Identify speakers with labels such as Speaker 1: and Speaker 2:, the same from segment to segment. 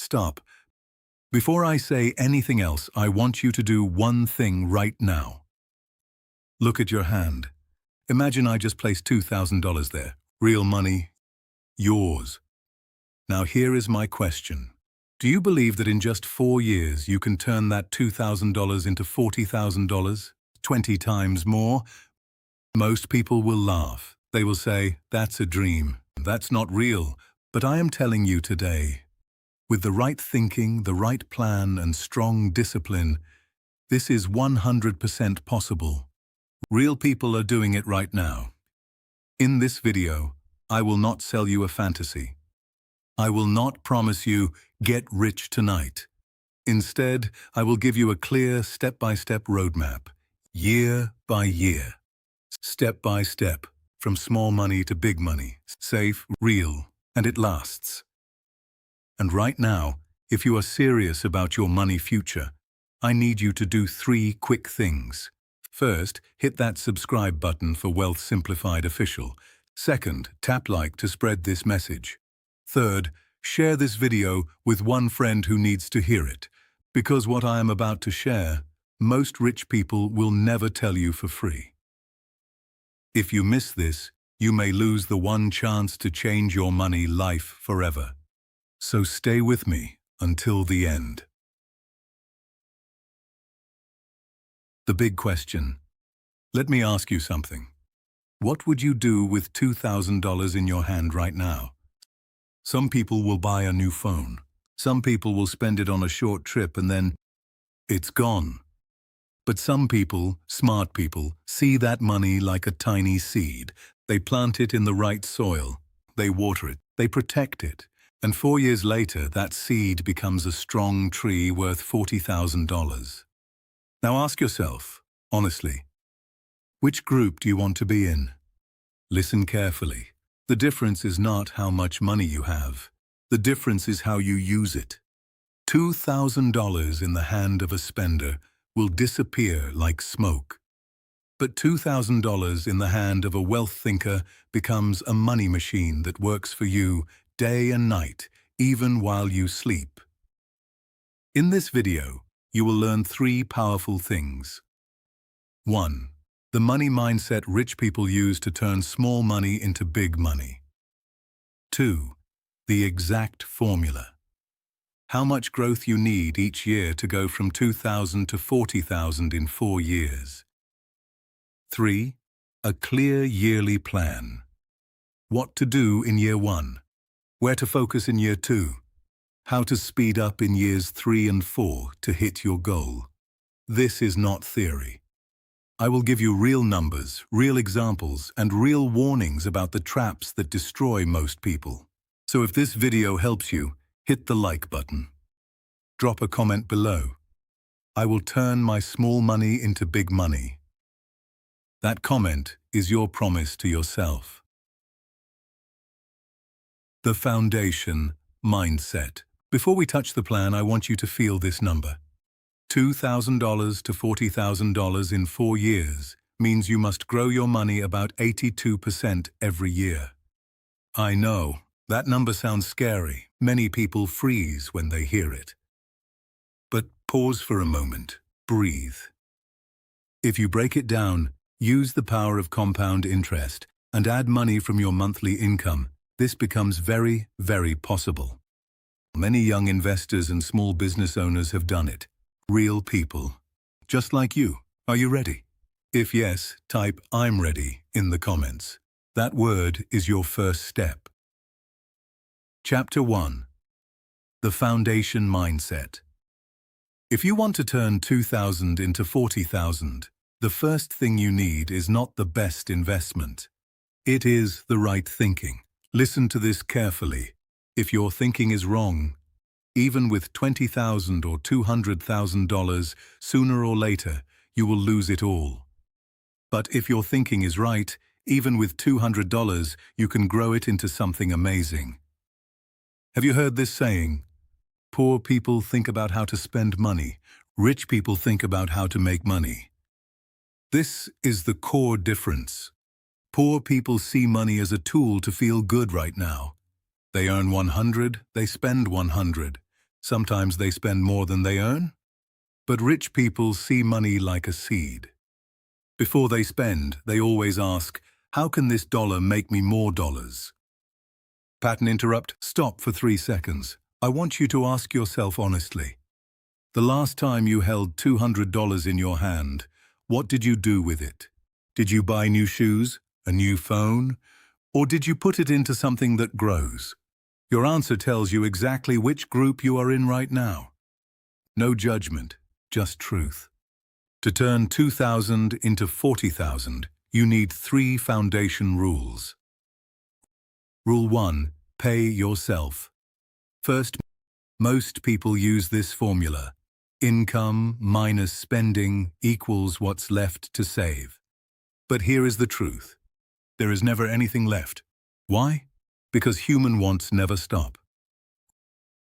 Speaker 1: Stop. Before I say anything else, I want you to do one thing right now. Look at your hand. Imagine I just placed $2,000 there. Real money. Yours. Now here is my question. Do you believe that in just 4 years you can turn that $2,000 into $40,000? 20 times more? Most people will laugh. They will say, that's a dream. That's not real. But I am telling you today, with the right thinking, the right plan, and strong discipline, this is 100% possible. Real people are doing it right now. In this video, I will not sell you a fantasy. I will not promise you, get rich tonight. Instead, I will give you a clear step-by-step roadmap, year by year. Step by step, from small money to big money, safe, real, and it lasts. And right now, if you are serious about your money future, I need you to do 3 quick things. First, hit that subscribe button for Wealth Simplified Official. Second, tap like to spread this message. Third, share this video with one friend who needs to hear it, because what I am about to share, most rich people will never tell you for free. If you miss this, you may lose the one chance to change your money life forever. So stay with me until the end. The big question. Let me ask you something. What would you do with $2,000 in your hand right now? Some people will buy a new phone. Some people will spend it on a short trip and then it's gone. But some people, smart people, see that money like a tiny seed. They plant it in the right soil. They water it. They protect it. And 4 years later, that seed becomes a strong tree worth $40,000. Now ask yourself, honestly, which group do you want to be in? Listen carefully. The difference is not how much money you have. The difference is how you use it. $2,000 in the hand of a spender will disappear like smoke. But $2,000 in the hand of a wealth thinker becomes a money machine that works for you day and night, even while you sleep. In this video, you will learn 3 powerful things. 1. The money mindset rich people use to turn small money into big money. 2. The exact formula. How much growth you need each year to go from $2,000 to $40,000 in 4 years. 3. A clear yearly plan. What to do in year 1. Where to focus in year 2. How to speed up in years 3 and 4 to hit your goal. This is not theory. I will give you real numbers, real examples, and real warnings about the traps that destroy most people. So if this video helps you, hit the like button. Drop a comment below. I will turn my small money into big money. That comment is your promise to yourself. The foundation mindset. Before we touch the plan, I want you to feel this number. $2,000 to $40,000 in 4 years means you must grow your money about 82% every year. I know, that number sounds scary. Many people freeze when they hear it. But pause for a moment. Breathe. If you break it down, use the power of compound interest, and add money from your monthly income, this becomes very, very possible. Many young investors and small business owners have done it. Real people. Just like you. Are you ready? If yes, type "I'm ready" in the comments. That word is your first step. Chapter 1. The Foundation Mindset. If you want to turn 2,000 into 40,000, the first thing you need is not the best investment. It is the right thinking. Listen to this carefully. If your thinking is wrong, even with $20,000 or $200,000, sooner or later, you will lose it all. But if your thinking is right, even with $200, you can grow it into something amazing. Have you heard this saying? Poor people think about how to spend money. Rich people think about how to make money. This is the core difference. Poor people see money as a tool to feel good right now. They earn 100, they spend 100. Sometimes they spend more than they earn. But rich people see money like a seed. Before they spend, they always ask, how can this dollar make me more dollars? Pattern interrupt, stop for 3 seconds. I want you to ask yourself honestly. The last time you held $200 in your hand, what did you do with it? Did you buy new shoes, a new phone, or did you put it into something that grows? Your answer tells you exactly which group you are in right now. No judgment, just truth. To turn 2,000 into 40,000, you need 3 foundation rules. Rule 1. Pay yourself. First, most people use this formula. Income minus spending equals what's left to save. But here is the truth. There is never anything left. Why? Because human wants never stop.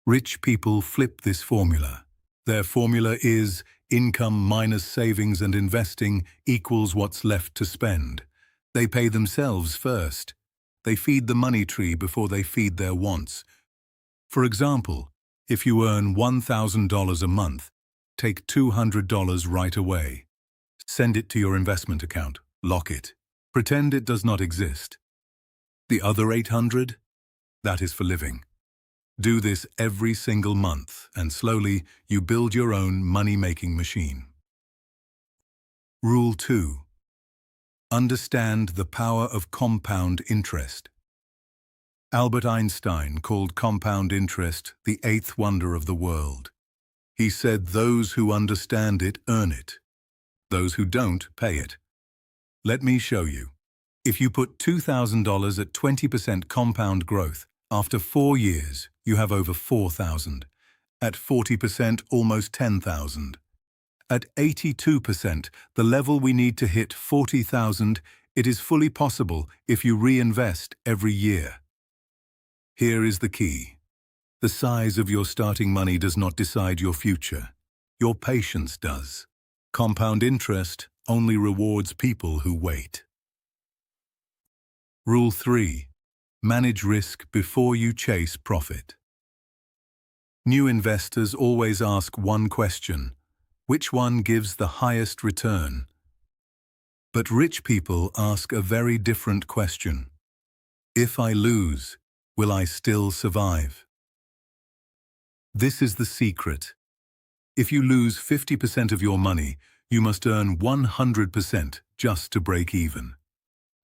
Speaker 1: Rich people flip this formula. Their formula is income minus savings and investing equals what's left to spend. They pay themselves first. They feed the money tree before they feed their wants. For example, if you earn $1,000 a month, take $200 right away. Send it to your investment account. Lock it. Pretend it does not exist. The other $800? That is for living. Do this every single month, and slowly you build your own money-making machine. Rule 2. Understand the power of compound interest. Albert Einstein called compound interest the 8th wonder of the world. He said those who understand it earn it. Those who don't pay it. Let me show you. If you put $2,000 at 20% compound growth, after 4 years, you have over 4,000. At 40%, almost 10,000. At 82%, the level we need to hit 40,000, it is fully possible if you reinvest every year. Here is the key. The size of your starting money does not decide your future. Your patience does. Compound interest only rewards people who wait. Rule 3. Manage risk before you chase profit. New investors always ask one question: which one gives the highest return? But rich people ask a very different question. If I lose, will I still survive? This is the secret. If you lose 50% of your money, you must earn 100% just to break even.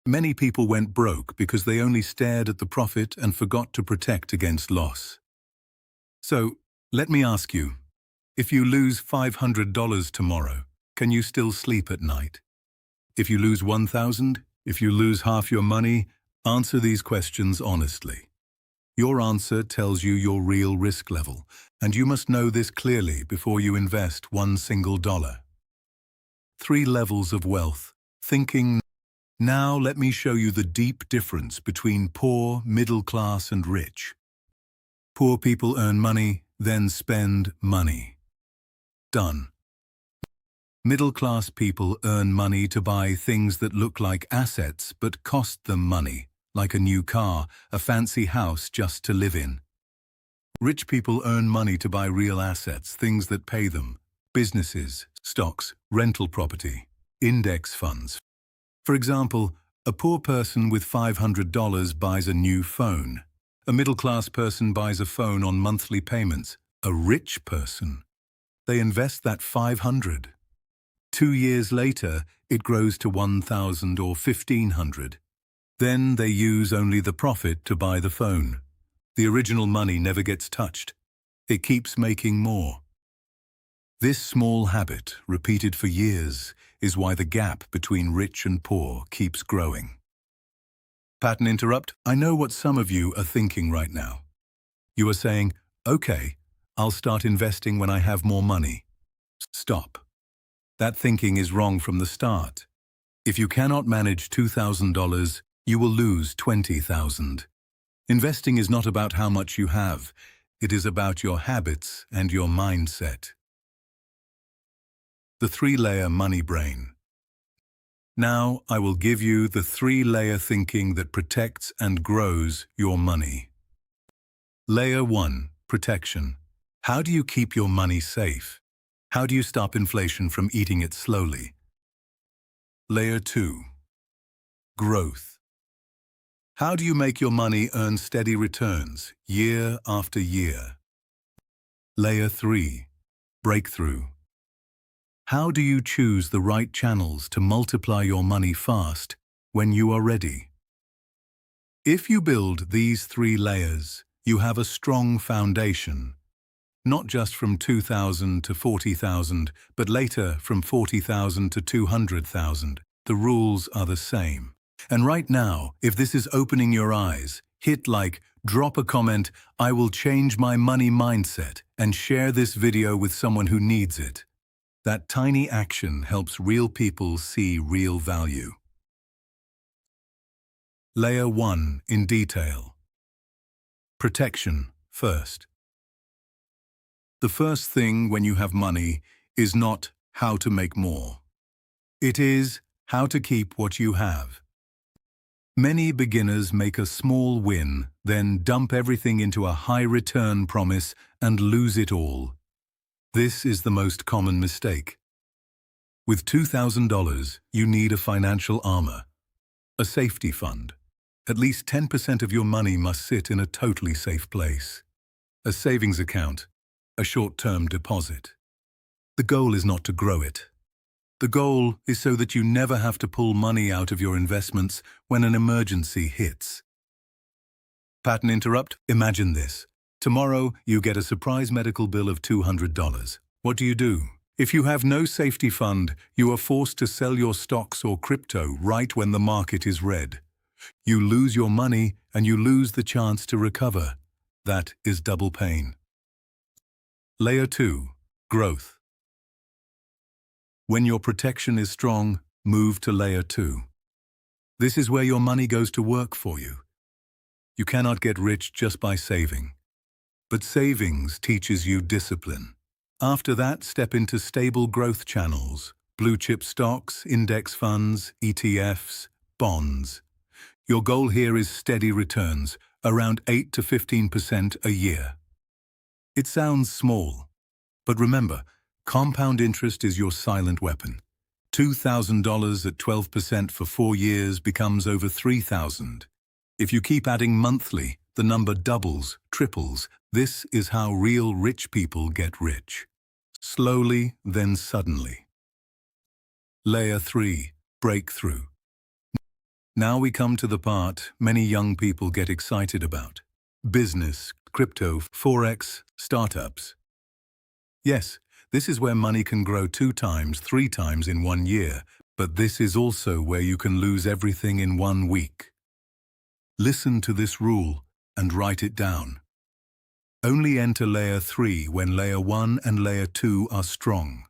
Speaker 1: Many people went broke because they only stared at the profit and forgot to protect against loss. So, let me ask you, if you lose $500 tomorrow, can you still sleep at night? If you lose 1,000, if you lose half your money, answer these questions honestly. Your answer tells you your real risk level, and you must know this clearly before you invest one single dollar. 3 levels of wealth. Thinking. Now let me show you the deep difference between poor, middle class, and rich. Poor people earn money, then spend money. Done. Middle class people earn money to buy things that look like assets but cost them money, like a new car, a fancy house just to live in. Rich people earn money to buy real assets, things that pay them: businesses, stocks, rental property, index funds. For example, a poor person with $500 buys a new phone. A middle-class person buys a phone on monthly payments. A rich person, they invest that $500. 2 years later, it grows to $1,000 or $1,500. Then they use only the profit to buy the phone. The original money never gets touched. It keeps making more. This small habit, repeated for years, is why the gap between rich and poor keeps growing. Pattern interrupt. I know what some of you are thinking right now. You are saying, okay, I'll start investing when I have more money. Stop. That thinking is wrong from the start. If you cannot manage $2,000, you will lose $20,000. Investing is not about how much you have. It is about your habits and your mindset. The 3-layer money brain. Now I will give you the 3-layer thinking that protects and grows your money. Layer 1, protection. How do you keep your money safe? How do you stop inflation from eating it slowly? Layer 2. Growth. How do you make your money earn steady returns, year after year? Layer 3. Breakthrough. How do you choose the right channels to multiply your money fast when you are ready? If you build these 3 layers, you have a strong foundation. Not just from 2,000 to 40,000, but later from 40,000 to 200,000. The rules are the same. And right now, if this is opening your eyes, hit like, drop a comment, I will change my money mindset, and share this video with someone who needs it. That tiny action helps real people see real value. Layer 1 in detail. Protection first. The first thing when you have money is not how to make more. It is how to keep what you have. Many beginners make a small win, then dump everything into a high return promise and lose it all. This is the most common mistake. With $2,000, you need a financial armor, a safety fund. At least 10% of your money must sit in a totally safe place. A savings account, a short-term deposit. The goal is not to grow it. The goal is so that you never have to pull money out of your investments when an emergency hits. Pattern interrupt? Imagine this. Tomorrow, you get a surprise medical bill of $200. What do? If you have no safety fund, you are forced to sell your stocks or crypto right when the market is red. You lose your money and you lose the chance to recover. That is double pain. Layer 2. Growth. When your protection is strong, move to Layer 2. This is where your money goes to work for you. You cannot get rich just by saving. But savings teaches you discipline. After that, step into stable growth channels, blue chip stocks, index funds, ETFs, bonds. Your goal here is steady returns, around 8 to 15% a year. It sounds small, but remember, compound interest is your silent weapon. $2,000 at 12% for 4 years becomes over $3,000. If you keep adding monthly, the number doubles, triples. This is how real rich people get rich. Slowly, then suddenly. Layer 3. Breakthrough. Now we come to the part many young people get excited about. Business, crypto, forex, startups. Yes, this is where money can grow 2 times, 3 times in 1 year, but this is also where you can lose everything in 1 week. Listen to this rule and write it down. Only enter Layer 3 when Layer 1 and Layer 2 are strong.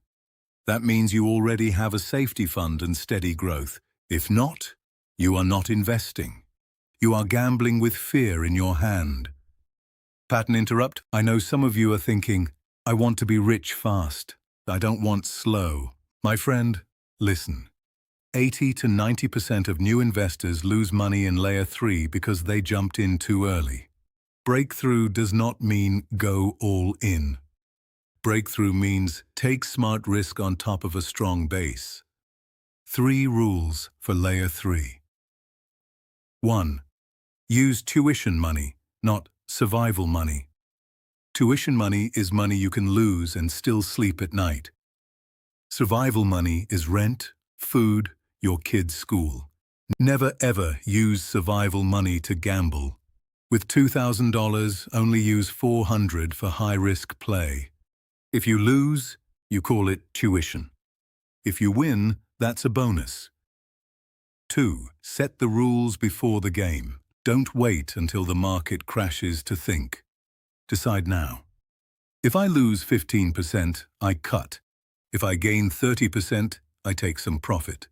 Speaker 1: That means you already have a safety fund and steady growth. If not, you are not investing. You are gambling with fear in your hand. Pattern interrupt? I know some of you are thinking, I want to be rich fast. I don't want slow. My friend, listen. 80 to 90% of new investors lose money in Layer 3 because they jumped in too early. Breakthrough does not mean go all in. Breakthrough means take smart risk on top of a strong base. 3 rules for Layer 3. 1. Use tuition money, not survival money. Tuition money is money you can lose and still sleep at night. Survival money is rent, food, your kid's school. Never ever use survival money to gamble. With $2,000, only use $400 for high-risk play. If you lose, you call it tuition. If you win, that's a bonus. 2. Set the rules before the game. Don't wait until the market crashes to think. Decide now. If I lose 15%, I cut. If I gain 30%, I take some profit.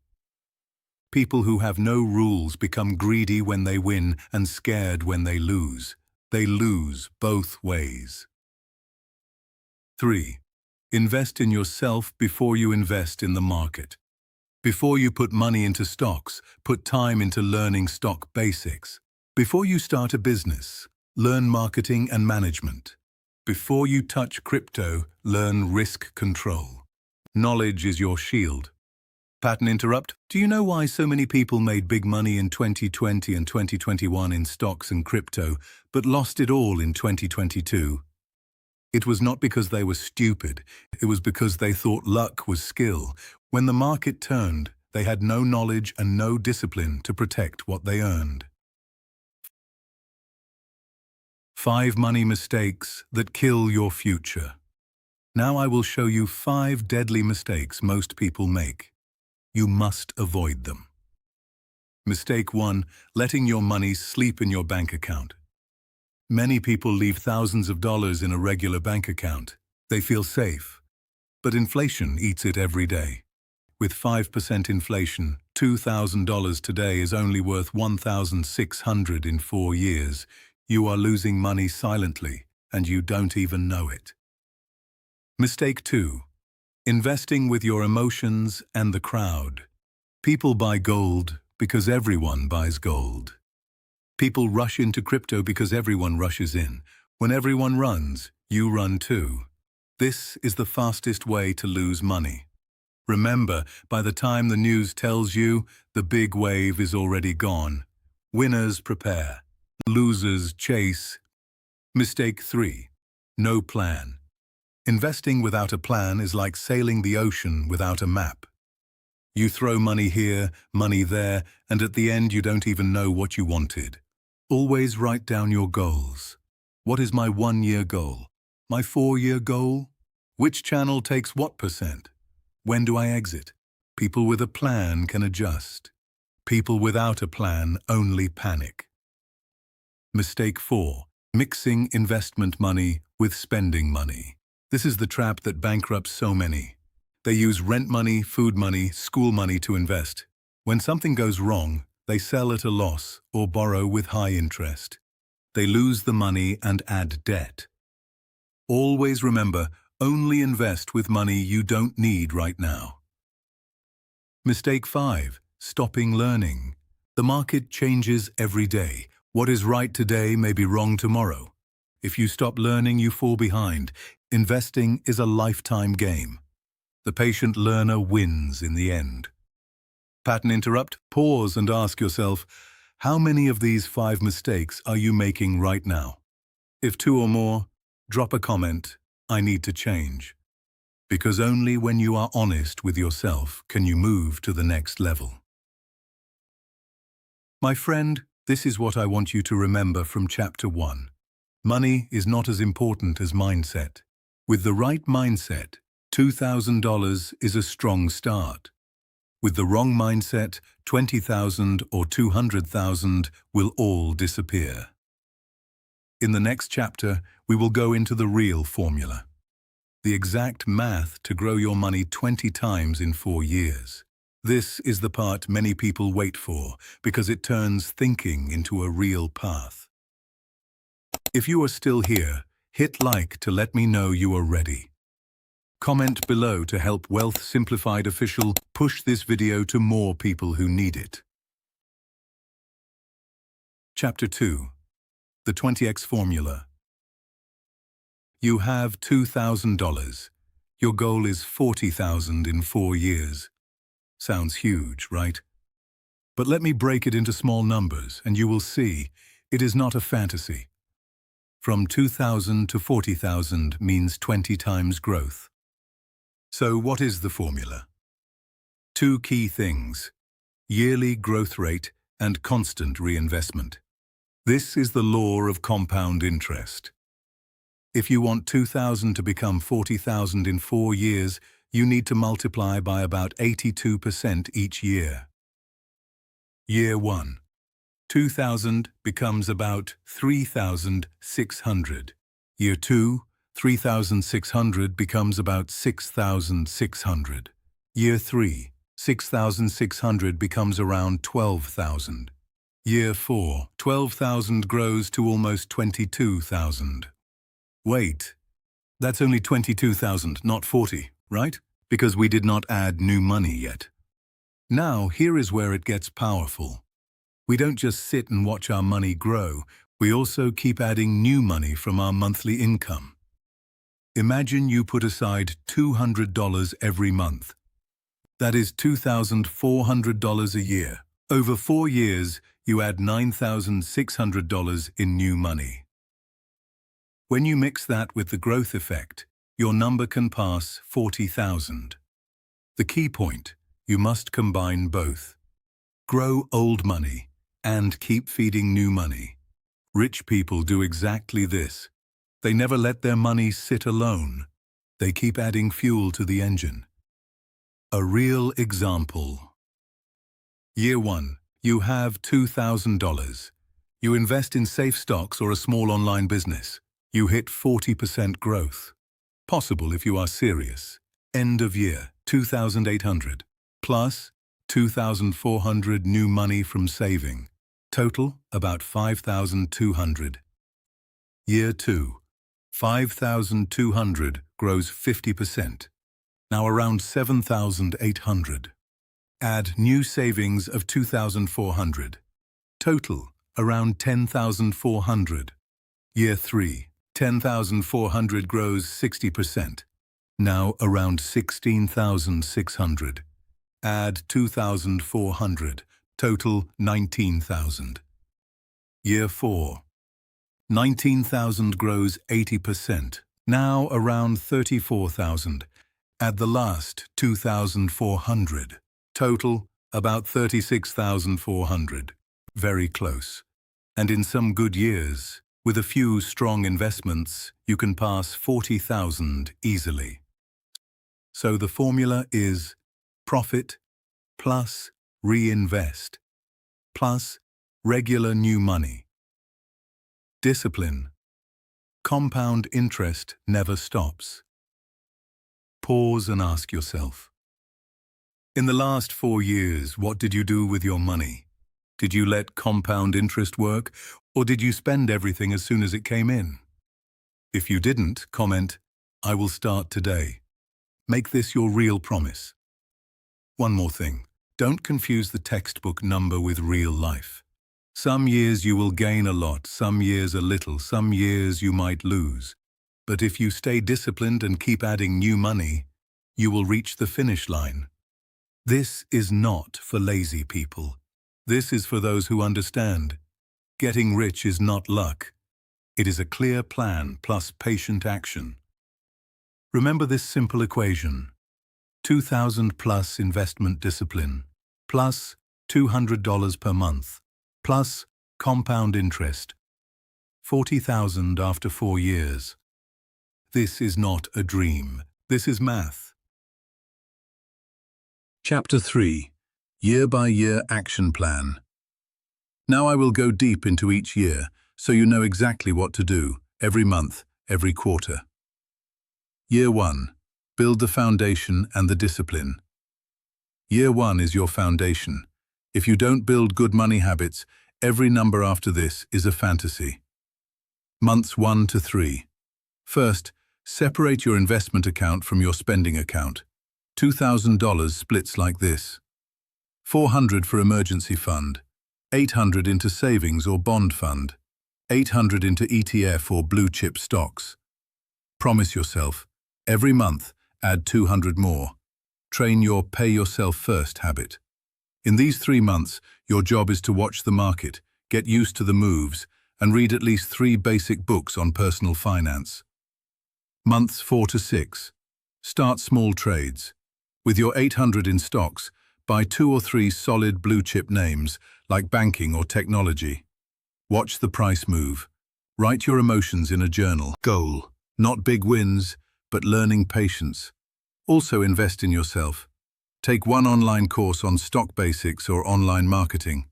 Speaker 1: People who have no rules become greedy when they win and scared when they lose. They lose both ways. 3. Invest in yourself before you invest in the market. Before you put money into stocks, put time into learning stock basics. Before you start a business, learn marketing and management. Before you touch crypto, learn risk control. Knowledge is your shield. Pattern interrupt. Do you know why so many people made big money in 2020 and 2021 in stocks and crypto, but lost it all in 2022? It was not because they were stupid. It was because they thought luck was skill. When the market turned, they had no knowledge and no discipline to protect what they earned. 5 money mistakes that kill your future. Now I will show you 5 deadly mistakes most people make. You must avoid them. Mistake 1. Letting your money sleep in your bank account. Many people leave thousands of dollars in a regular bank account. They feel safe. But inflation eats it every day. With 5% inflation, $2,000 today is only worth $1,600 in 4 years. You are losing money silently, and you don't even know it. Mistake 2. Investing with your emotions and the crowd. People buy gold because everyone buys gold. People rush into crypto because everyone rushes in. When everyone runs, you run too. This is the fastest way to lose money. Remember, by the time the news tells you, the big wave is already gone. Winners prepare. Losers chase. Mistake 3. No plan. Investing without a plan is like sailing the ocean without a map. You throw money here, money there, and at the end you don't even know what you wanted. Always write down your goals. What is my 1-year goal? My 4-year goal? Which channel takes what percent? When do I exit? People with a plan can adjust. People without a plan only panic. Mistake 4. Mixing investment money with spending money. This is the trap that bankrupts so many. They use rent money, food money, school money to invest. When something goes wrong, they sell at a loss or borrow with high interest. They lose the money and add debt. Always remember, only invest with money you don't need right now. Mistake 5. Stopping learning. The market changes every day. What is right today may be wrong tomorrow. If you stop learning, you fall behind. Investing is a lifetime game. The patient learner wins in the end. Pattern interrupt. Pause and ask yourself, how many of these 5 mistakes are you making right now? If 2 or more, drop a comment, I need to change. Because only when you are honest with yourself can you move to the next level. My friend, this is what I want you to remember from Chapter 1. Money is not as important as mindset. With the right mindset, $2,000 is a strong start. With the wrong mindset, 20,000 or 200,000 will all disappear. In the next chapter, we will go into the real formula. The exact math to grow your money 20 times in 4 years. This is the part many people wait for because it turns thinking into a real path. If you are still here, hit like to let me know you are ready. Comment below to help Wealth Simplified Official push this video to more people who need it. Chapter 2. The 20x Formula. You have $2,000. Your goal is $40,000 in 4 years. Sounds huge, right? But let me break it into small numbers and you will see it is not a fantasy. From 2,000 to 40,000 means 20 times growth. So what is the formula? 2 key things: yearly growth rate and constant reinvestment. This is the law of compound interest. If you want 2,000 to become 40,000 in 4 years, you need to multiply by about 82% each year. Year 1. 2,000 becomes about 3,600. Year 2, 3,600 becomes about 6,600. Year 3, 6,600 becomes around 12,000. Year 4, 12,000 grows to almost 22,000. Wait, that's only 22,000, not 40, right? Because we did not add new money yet. Now, here is where it gets powerful. We don't just sit and watch our money grow, we also keep adding new money from our monthly income. Imagine you put aside $200 every month. That is $2,400 a year. Over 4 years, you add $9,600 in new money. When you mix that with the growth effect, your number can pass 40,000. The key point, you must combine both. Grow old money and keep feeding new money. Rich people do exactly this. They never let their money sit alone. They keep adding fuel to the engine. A real example. Year 1. You have $2,000. You invest in safe stocks or a small online business. You hit 40% growth. Possible if you are serious. End of year, 2,800. Plus 2,400 new money from saving. Total, about 5,200. Year 2. 5,200 grows 50. Now around 7,800. Add new savings of 2,400. Total, around 10,400. Year 3. 10,400 grows 60%. Now around 16,600. Add 2,400. Total 19,000. Year 4. 19,000 grows 80%. Now around 34,000. Add the last 2,400. Total about 36,400. Very close. And in some good years, with a few strong investments, you can pass 40,000 easily. So the formula is profit plus reinvest plus regular new money. Discipline. Compound interest never stops. Pause and ask yourself, in the last 4 years, what did you do with your money? Did you let compound interest work, or did you spend everything as soon as it came in? If you didn't, comment, I will start today. Make this your real promise. One more thing, don't confuse the textbook number with real life. Some years you will gain a lot, some years a little, some years you might lose. But if you stay disciplined and keep adding new money, you will reach the finish line. This is not for lazy people. This is for those who understand. Getting rich is not luck. It is a clear plan plus patient action. Remember this simple equation. 2,000 plus investment discipline, plus $200 per month, plus compound interest. 40,000 after 4 years. This is not a dream. This is math. Chapter 3. Year-by-Year Action Plan. Now I will go deep into each year, so you know exactly what to do, every month, every quarter. Year 1. Build the foundation and the discipline. Year 1 is your foundation. If you don't build good money habits, every number after this is a fantasy. Months 1 to 3. First, separate your investment account from your spending account. $2,000 splits like this. $400 for emergency fund, $800 into savings or bond fund, $800 into ETF or blue chip stocks. Promise yourself, every month, add $200 more. Train your pay yourself first habit. In these 3 months, your job is to watch the market, get used to the moves, and read at least 3 basic books on personal finance. Months 4 to 6. Start small trades. With your $800 in stocks, buy 2 or 3 solid blue-chip names, like banking or technology. Watch the price move. Write your emotions in a journal. Goal. Not big wins, but learning patience. Also invest in yourself. Take 1 online course on stock basics or online marketing.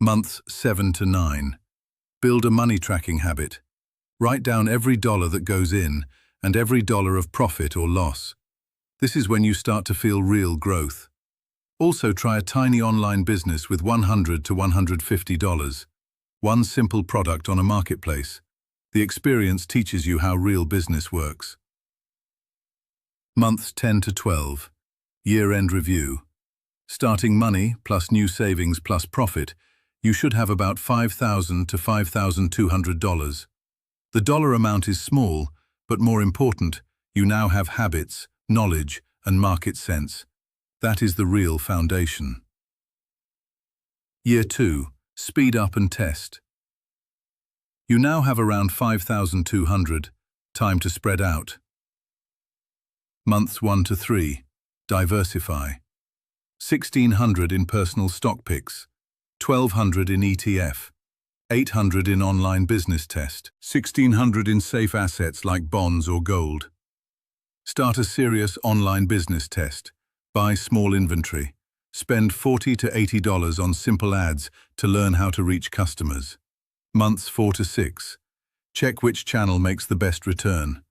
Speaker 1: Months 7 to 9. Build a money tracking habit. Write down every dollar that goes in and every dollar of profit or loss. This is when you start to feel real growth. Also try a tiny online business with $100 to $150. 1 simple product on a marketplace. The experience teaches you how real business works. Months 10 to 12. Year-end review. Starting money plus new savings plus profit, you should have about $5,000 to $5,200. The dollar amount is small, But more important, you now have habits, knowledge, and market sense. That is the real foundation. Year 2. Speed up and test. You now have around 5,200. Time to spread out. Months 1 to 3. Diversify. 1,600 in personal stock picks, 1,200 in ETF, 800 in online business test, 1,600 in safe assets like bonds or gold. Start a serious online business test. Buy small inventory. Spend $40 to $80 on simple ads to learn how to reach customers. Months 4 to 6. Check which channel makes the best return.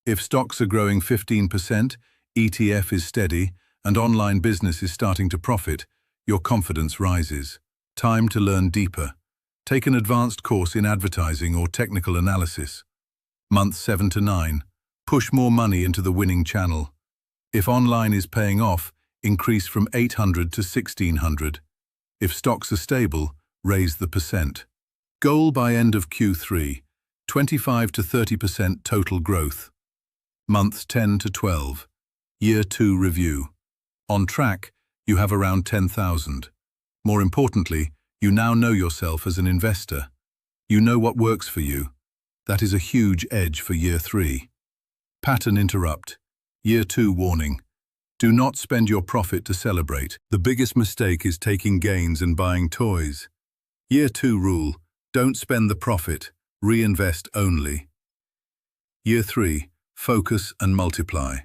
Speaker 1: If stocks are growing 15%, ETF is steady, and online business is starting to profit, your confidence rises. Time to learn deeper. Take an advanced course in advertising or technical analysis. Month 7 to 9. Push more money into the winning channel. If online is paying off, increase from 800 to 1,600. If stocks are stable, raise the percent. Goal by end of Q3, 25 to 30% total growth. Months 10 to 12. Year 2 review. On track, you have around 10,000. More importantly, you now know yourself as an investor. You know what works for you. That is a huge edge for Year 3. Pattern interrupt. Year 2 warning. Do not spend your profit to celebrate. The biggest mistake is taking gains and buying toys. Year 2 rule. Don't spend the profit. Reinvest only. Year 3. Focus and multiply.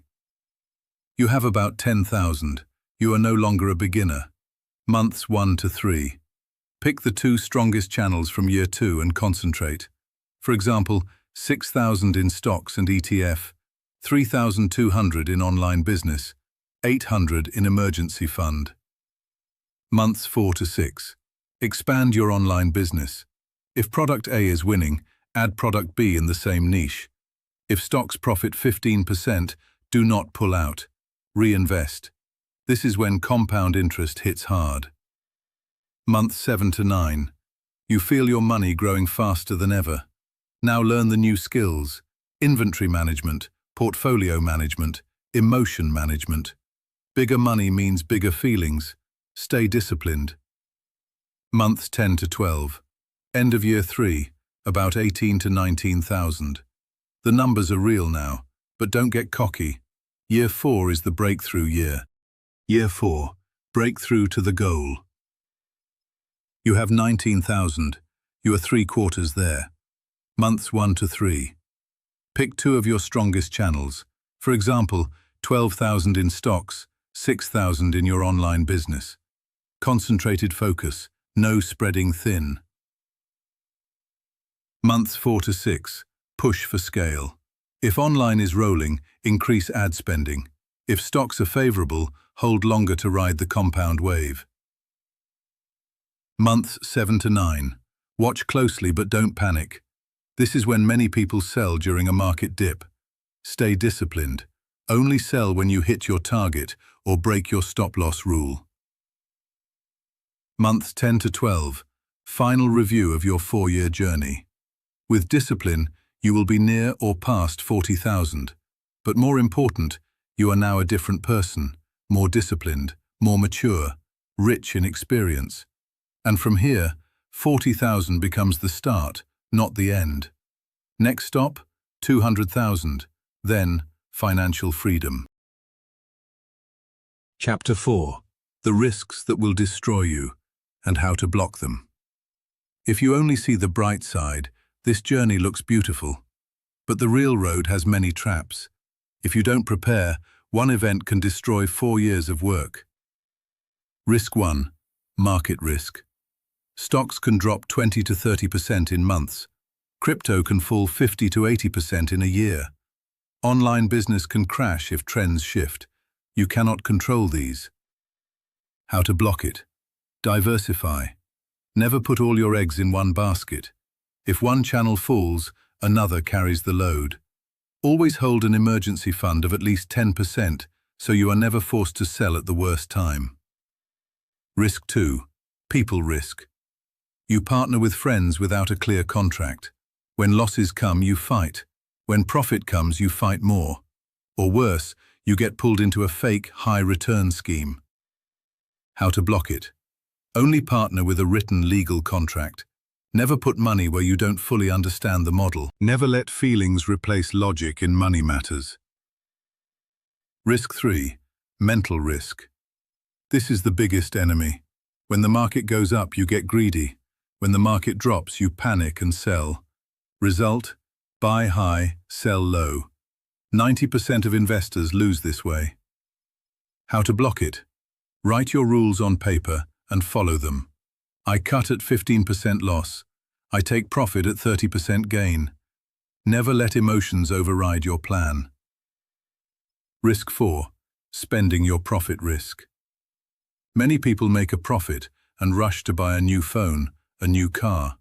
Speaker 1: You have about 10,000. You are no longer a beginner. Months 1 to 3. Pick the 2 strongest channels from Year 2 and concentrate. For example, 6,000 in stocks and ETF, 3,200 in online business, 800 in emergency fund. Months 4 to 6. Expand your online business. If product A is winning, add product B in the same niche. If stocks profit 15%, do not pull out. Reinvest. This is when compound interest hits hard. Month 7 to 9. You feel your money growing faster than ever. Now learn the new skills: inventory management, portfolio management, emotion management. Bigger money means bigger feelings. Stay disciplined. Months 10 to 12. End of Year 3, about 18 to 19,000. The numbers are real now, but don't get cocky. Year 4 is the breakthrough year. Year 4, breakthrough to the goal. You have 19,000. You are 3/4 there. Months 1 to 3. Pick 2 of your strongest channels. For example, 12,000 in stocks, 6,000 in your online business. Concentrated focus, no spreading thin. Months 4 to 6. Push for scale. If online is rolling, increase ad spending. If stocks are favorable, hold longer to ride the compound wave. Months 7 to 9. Watch closely but don't panic. This is when many people sell during a market dip. Stay disciplined. Only sell when you hit your target or break your stop-loss rule. Months 10 to 12. Final review of your 4-year journey. With discipline, you will be near or past 40,000. But more important, you are now a different person, more disciplined, more mature, rich in experience. And from here, 40,000 becomes the start, not the end. Next stop, 200,000. Then, financial freedom. Chapter 4. The risks that will destroy you and how to block them. If you only see the bright side, this journey looks beautiful. But the real road has many traps. If you don't prepare, one event can destroy 4 years of work. Risk 1. Market risk. Stocks can drop 20 to 30% in months. Crypto can fall 50 to 80% in a year. Online business can crash if trends shift. You cannot control these. How to block it? Diversify. Never put all your eggs in one basket. If one channel falls, another carries the load. Always hold an emergency fund of at least 10%, so you are never forced to sell at the worst time. Risk 2. People risk. You partner with friends without a clear contract. When losses come, you fight. When profit comes, you fight more. Or worse, you get pulled into a fake high-return scheme. How to block it? Only partner with a written legal contract. Never put money where you don't fully understand the model. Never let feelings replace logic in money matters. Risk 3. Mental risk. This is the biggest enemy. When the market goes up, you get greedy. When the market drops, you panic and sell. Result? Buy high, sell low. 90% of investors lose this way. How to block it? Write your rules on paper and follow them. I cut at 15% loss. I take profit at 30% gain. Never let emotions override your plan. Risk 4. Spending your profit risk. Many people make a profit and rush to buy a new phone, a new car.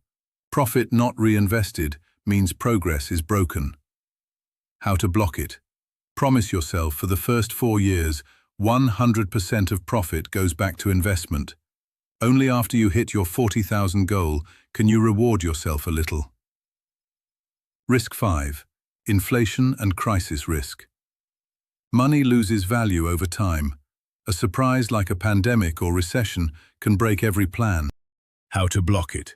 Speaker 1: Profit not reinvested means progress is broken. How to block it? Promise yourself for the first 4 years, 100% of profit goes back to investment. Only after you hit your 40,000 goal can you reward yourself a little. Risk 5. Inflation and crisis risk. Money loses value over time. A surprise like a pandemic or recession can break every plan. How to block it?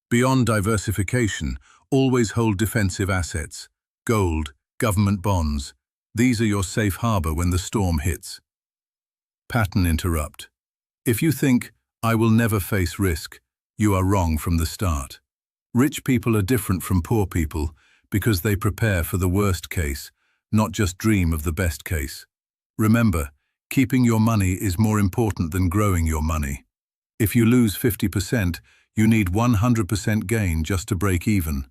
Speaker 1: Beyond diversification, always hold defensive assets. Gold, government bonds. These are your safe harbor when the storm hits. Pattern interrupt. If you think, I will never face risk, you are wrong from the start. Rich people are different from poor people because they prepare for the worst case, not just dream of the best case. Remember, keeping your money is more important than growing your money. If you lose 50%, you need 100% gain just to break even.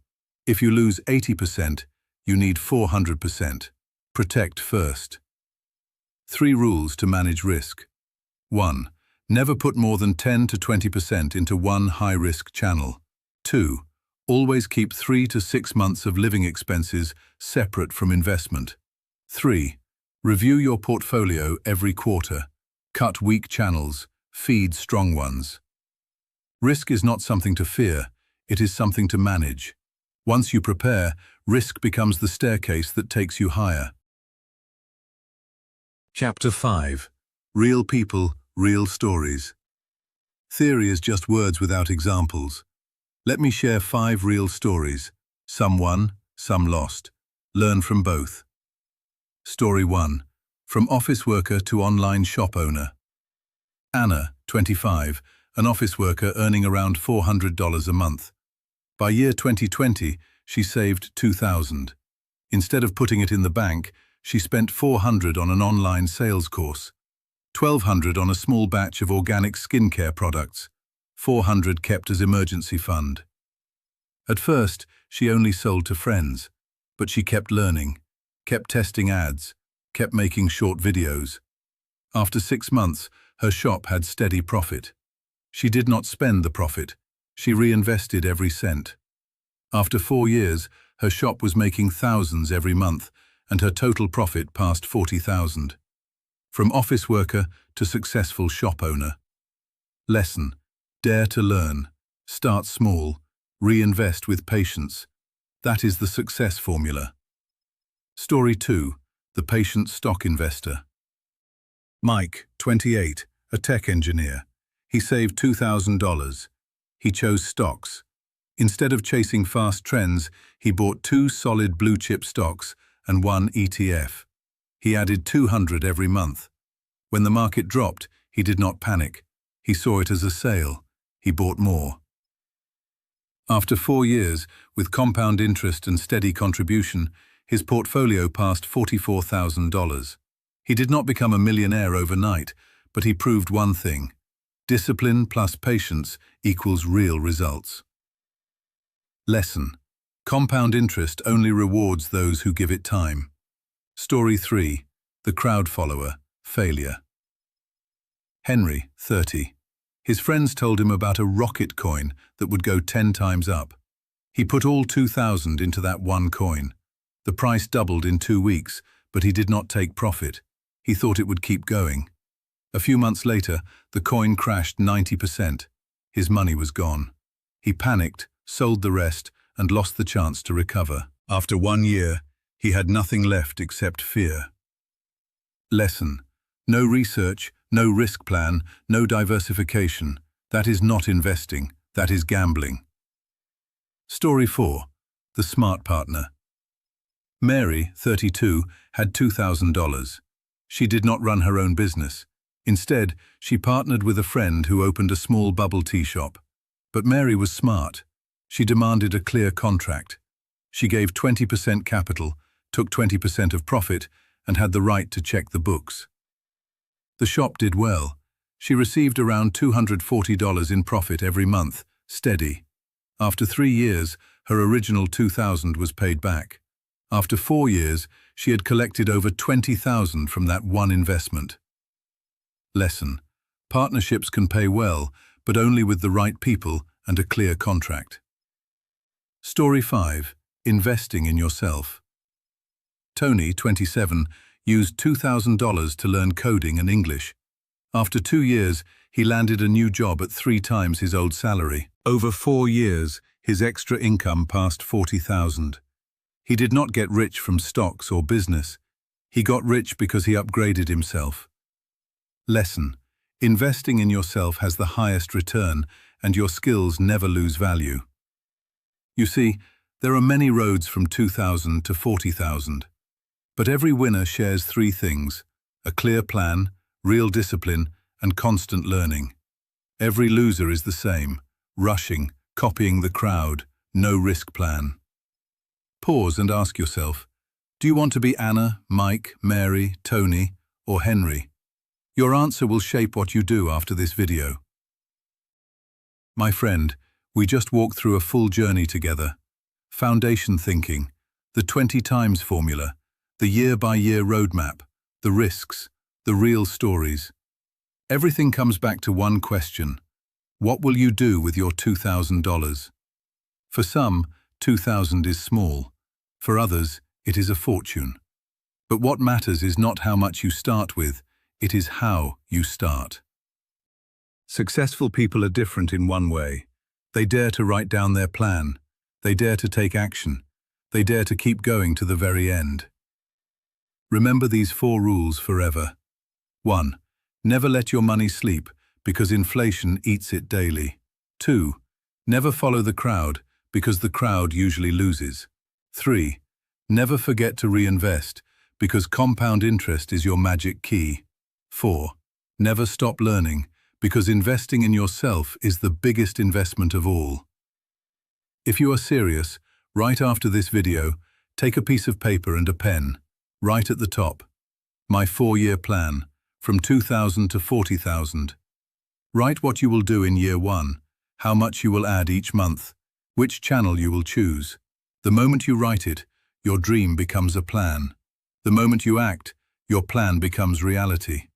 Speaker 1: If you lose 80%, you need 400%. Protect first. 3 rules to manage risk. 1. Never put more than 10 to 20% into one high-risk channel. 2. Always keep 3 to 6 months of living expenses separate from investment. 3. Review your portfolio every quarter. Cut weak channels, feed strong ones. Risk is not something to fear, it is something to manage. Once you prepare, risk becomes the staircase that takes you higher. Chapter 5. Real people, real stories. Theory is just words without examples. Let me share 5 real stories. Some won, some lost. Learn from both. Story 1. From office worker to online shop owner. Anna, 25, an office worker earning around $400 a month. By year 2020, she saved $2,000. Instead of putting it in the bank, she spent $400 on an online sales course, $1,200 on a small batch of organic skincare products, $400 kept as emergency fund. At first, she only sold to friends, but she kept learning, kept testing ads, kept making short videos. After 6 months, her shop had steady profit. She did not spend the profit. She reinvested every cent. After 4 years, her shop was making thousands every month, and her total profit passed $40,000. From office worker to successful shop owner. Lesson: dare to learn, start small, reinvest with patience. That is the success formula. Story 2. The patient stock investor. Mike, 28, a tech engineer. He saved $2,000. He chose stocks. Instead of chasing fast trends, he bought 2 solid blue-chip stocks and 1 ETF. He added $200 every month. When the market dropped, he did not panic. He saw it as a sale. He bought more. After 4 years, with compound interest and steady contribution, his portfolio passed $44,000. He did not become a millionaire overnight, but he proved one thing: discipline plus patience equals real results. Lesson: compound interest only rewards those who give it time. Story 3. The crowd follower, failure. Henry, 30. His friends told him about a rocket coin that would go 10 times up. He put all $2,000 into that one coin. The price doubled in 2 weeks, but he did not take profit. He thought it would keep going. A few months later, the coin crashed 90%. His money was gone. He panicked, sold the rest, and lost the chance to recover. After 1 year, He had nothing left except fear. Lesson: no research, no risk plan, no diversification. That is not investing, that is gambling. Story 4. The Smart Partner. Mary, 32, had $2,000. She did not run her own business. Instead, she partnered with a friend who opened a small bubble tea shop. But Mary was smart. She demanded a clear contract. She gave 20% capital, took 20% of profit, and had the right to check the books. The shop did well. She received around $240 in profit every month, steady. After 3 years, her original $2,000 was paid back. After 4 years, she had collected over $20,000 from that one investment. Lesson: partnerships can pay well, but only with the right people and a clear contract. Story 5. Investing in yourself. Tony, 27, used $2,000 to learn coding and English. After 2 years, he landed a new job at 3 times his old salary. Over 4 years, his extra income passed $40,000. He did not get rich from stocks or business. He got rich because he upgraded himself. Lesson: investing in yourself has the highest return, and your skills never lose value. You see, there are many roads from 2,000 to 40,000. But every winner shares 3 things: a clear plan, real discipline, and constant learning. Every loser is the same: rushing, copying the crowd, no risk plan. Pause and ask yourself, do you want to be Anna, Mike, Mary, Tony, or Henry? Your answer will shape what you do after this video. My friend, we just walked through a full journey together. Foundation thinking, the 20 times formula, the year-by-year roadmap, the risks, the real stories. Everything comes back to one question: what will you do with your $2,000? For some, 2,000 is small. For others, it is a fortune. But what matters is not how much you start with, it is how you start. Successful people are different in one way. They dare to write down their plan. They dare to take action. They dare to keep going to the very end. Remember these 4 rules forever. 1. Never let your money sleep, because inflation eats it daily. 2. Never follow the crowd, because the crowd usually loses. 3. Never forget to reinvest, because compound interest is your magic key. 4. Never stop learning, because investing in yourself is the biggest investment of all. If you are serious, right after this video, take a piece of paper and a pen. Write at the top, my 4-year plan, from 2,000 to 40,000. Write what you will do in year 1, how much you will add each month, which channel you will choose. The moment you write it, your dream becomes a plan. The moment you act, your plan becomes reality.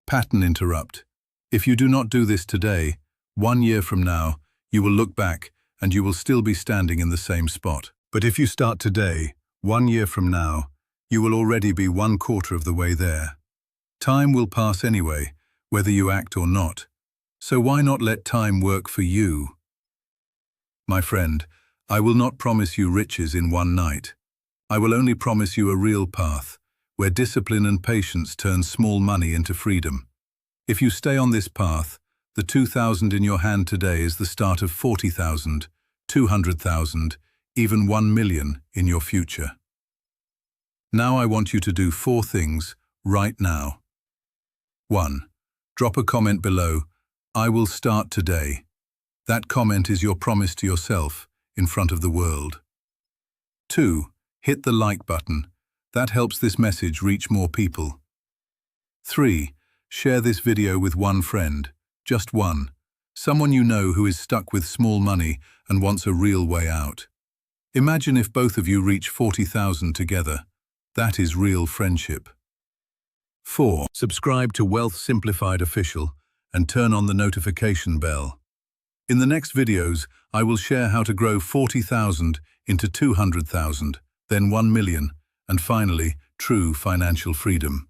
Speaker 1: Pattern interrupt. If you do not do this today, 1 year from now, you will look back and you will still be standing in the same spot. But if you start today, 1 year from now, you will already be 1/4 of the way there. Time will pass anyway, whether you act or not. So why not let time work for you? My friend, I will not promise you riches in one night. I will only promise you a real path, where discipline and patience turn small money into freedom. If you stay on this path, the 2,000 in your hand today is the start of 40,000, 200,000, even 1 million in your future. Now I want you to do 4 things right now. 1. Drop a comment below, I will start today. That comment is your promise to yourself in front of the world. 2. Hit the like button. That helps this message reach more people. 3. Share this video with one friend, just one. Someone you know who is stuck with small money and wants a real way out. Imagine if both of you reach 40,000 together. That is real friendship. 4. Subscribe to Wealth Simplified Official and turn on the notification bell. In the next videos, I will share how to grow 40,000 into 200,000, then 1 million, and finally, true financial freedom.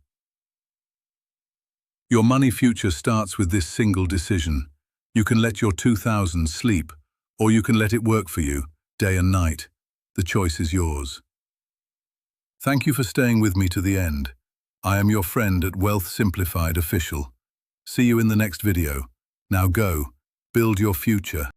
Speaker 1: Your money future starts with this single decision. You can let your 2,000 sleep, or you can let it work for you, day and night. The choice is yours. Thank you for staying with me to the end. I am your friend at Wealth Simplified Official. See you in the next video. Now go, build your future.